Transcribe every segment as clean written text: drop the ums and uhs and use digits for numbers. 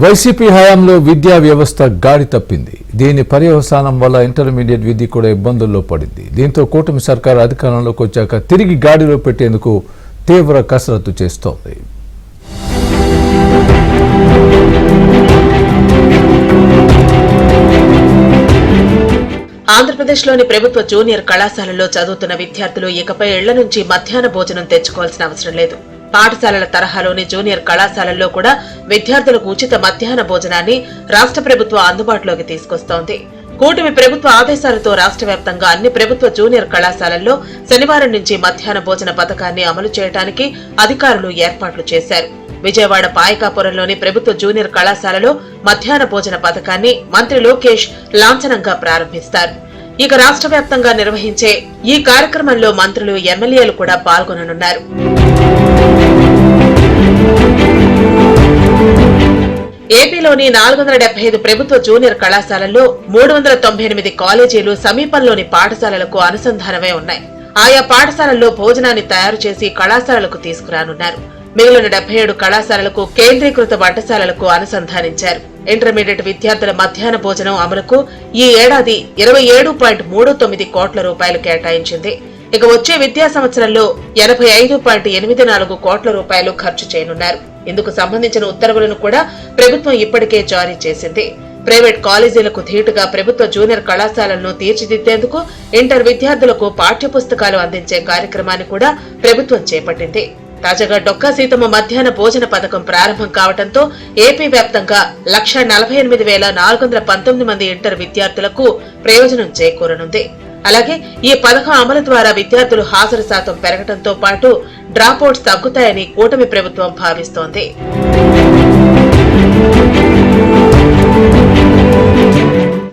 YCP హయాంలో విద్యా వ్యవస్థ గాడి తప్పింది. దీని పర్యవసానం వల్ల ఇంటర్మీడియట్ విద్య కూడా ఇబ్బందుల్లో పడింది. దీంతో కూటమి సర్కారు అధికారంలోకి వచ్చాక తిరిగి గాడిలో పెట్టేందుకు తీవ్ర కసరత్తు చేస్తోంది. ఆంధ్రప్రదేశ్లోని ప్రభుత్వ జూనియర్ కళాశాలల్లో చదువుతున్న విద్యార్థులు ఇకపై ఇళ్ల నుంచి మధ్యాహ్న భోజనం తెచ్చుకోవాల్సిన అవసరం లేదు. పాఠశాలల తరహాలోని జూనియర్ కళాశాలల్లో కూడా విద్యార్థులకు ఉచిత మధ్యాహ్న భోజనాన్ని రాష్ట్ర ప్రభుత్వం అందుబాటులోకి తీసుకొస్తోంది. కూటమి ప్రభుత్వ ఆదేశాలతో రాష్ట్ర వ్యాప్తంగా అన్ని ప్రభుత్వ జూనియర్ కళాశాలల్లో శనివారం నుంచి మధ్యాహ్న భోజన పథకాన్ని అమలు చేయడానికి అధికారులు ఏర్పాట్లు చేశారు. విజయవాడ పాయకాపురంలోని ప్రభుత్వ జూనియర్ కళాశాలలో మధ్యాహ్న భోజన పథకాన్ని మంత్రి లోకేష్ లాంఛనంగా ప్రారంభిస్తారు. ఇక రాష్ట్ర వ్యాప్తంగా నిర్వహించే ఈ కార్యక్రమంలో మంత్రులు, ఎమ్మెల్యేలు కూడా పాల్గొననున్నారు. ఏపీలోని 475 ప్రభుత్వ జూనియర్ కళాశాలల్లో 398 కాలేజీలు సమీపంలోని పాఠశాలలకు అనుసంధానమై ఉన్నాయి. ఆయా పాఠశాలల్లో భోజనాన్ని తయారు చేసి కళాశాలలకు తీసుకురానున్నారు. మిగిలిన 77 కళాశాలలకు కేంద్రీకృత వంటశాలలకు అనుసంధానించారు. ఇంటర్మీడియట్ విద్యార్థుల మధ్యాహ్న భోజనం అమలుకు ఈ ఏడాది 27.39 కోట్ల రూపాయలు కేటాయించింది. ఇక వచ్చే విద్యా సంవత్సరంలో 85.84 కోట్ల రూపాయలు ఖర్చు చేయనున్నారు. ఇందుకు సంబంధించిన ఉత్తర్వులను కూడా ప్రభుత్వం ఇప్పటికే జారీ చేసింది. ప్రైవేట్ కాలేజీలకు ధీటుగా ప్రభుత్వ జూనియర్ కళాశాలలను తీర్చిదిద్దేందుకు ఇంటర్ విద్యార్థులకు పాఠ్యపుస్తకాలు అందించే కార్యక్రమాన్ని కూడా ప్రభుత్వం చేపట్టింది. తాజాగా డొక్కా సీతమ్మ మధ్యాహ్న భోజన పథకం ప్రారంభం కావడంతో ఏపీ వ్యాప్తంగా 1,48,419 మంది ఇంటర్ విద్యార్థులకు ప్రయోజనం చేకూరనుంది. అలాగే ఈ పథకం అమలు ద్వారా విద్యార్థులు హాజరు శాతం పెరగడంతో పాటు డ్రాపౌట్స్ తగ్గుతాయని కూటమి ప్రభుత్వం భావిస్తోంది.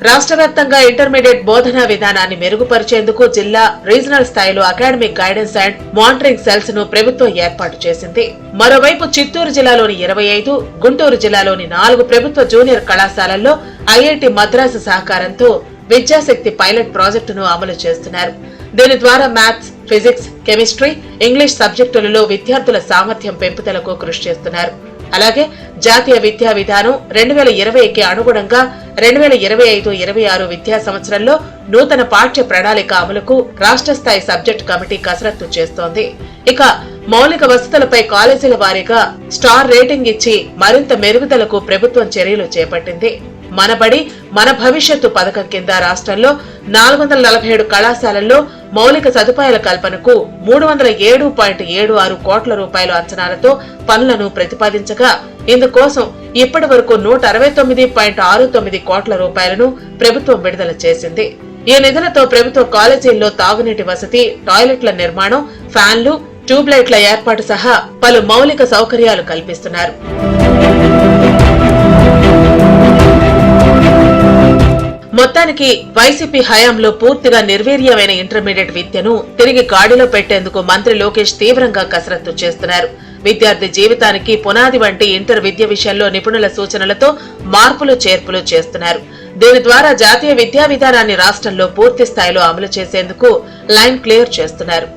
రాష్ట్ర వ్యాప్తంగా ఇంటర్మీడియట్ బోధనా విధానాన్ని మెరుగుపరిచేందుకు జిల్లా, రీజనల్ స్థాయిలో academic guidance and monitoring cells ను ప్రభుత్వం ఏర్పాటు చేసింది. మరోవైపు చిత్తూరు జిల్లాలోని 25, గుంటూరు జిల్లాలోని 4 ప్రభుత్వ జూనియర్ కళాశాలల్లో ఐఐటి మద్రాసు సహకారంతో విద్యాశక్తి పైలట్ ప్రాజెక్టును అమలు చేస్తున్నారు. దీని ద్వారా మ్యాథ్స్, ఫిజిక్స్, కెమిస్ట్రీ, ఇంగ్లీష్ సబ్జెక్టులలో విద్యార్థుల సామర్థ్యం పెంపుదలకు కృషి చేస్తున్నారు. అలాగే జాతీయ విద్యా విధానం 2020కి అనుగుణంగా 2025-26 విద్యా సంవత్సరంలో నూతన పాఠ్య ప్రణాళిక అమలుకు రాష్ట్ర స్థాయి సబ్జెక్టు కమిటీ కసరత్తు చేస్తోంది. ఇక మౌలిక వసతులపై కాలేజీల వారీగా స్టార్ రేటింగ్ ఇచ్చి మరింత మెరుగుదలకు ప్రభుత్వం చర్యలు చేపట్టింది. మనబడి మన భవిష్యత్తు పథకం కింద రాష్ట్రంలో 447 కళాశాలల్లో మౌలిక సదుపాయాల కల్పనకు 307.76 కోట్ల రూపాయల అంచనాలతో పనులను ప్రతిపాదించగా ఇందుకోసం ఇప్పటి వరకు 169.69 కోట్ల రూపాయలను ప్రభుత్వం విడుదల చేసింది. ఈ నిధులతో ప్రభుత్వ కాలేజీల్లో తాగునీటి వసతి, టాయిలెట్ల నిర్మాణం, ఫ్యాన్లు, ట్యూబ్లైట్ల ఏర్పాటు సహా పలు మౌలిక సౌకర్యాలు కల్పిస్తున్నారు. మొత్తానికి వైసీపీ హయాంలో పూర్తిగా నిర్వీర్యమైన ఇంటర్మీడియట్ విద్యను తిరిగి గాడిలో పెట్టేందుకు మంత్రి లోకేష్ తీవ్రంగా కసరత్తు చేస్తున్నారు. విద్యార్థి జీవితానికి పునాది వంటి ఇంటర్ విద్య విషయంలో నిపుణుల సూచనలతో మార్పులు చేర్పులు చేస్తున్నారు. దీని ద్వారా జాతీయ విద్యా విధానాన్ని రాష్ట్రంలో పూర్తి స్థాయిలో అమలు చేసేందుకు లైన్ క్లియర్ చేస్తున్నారు.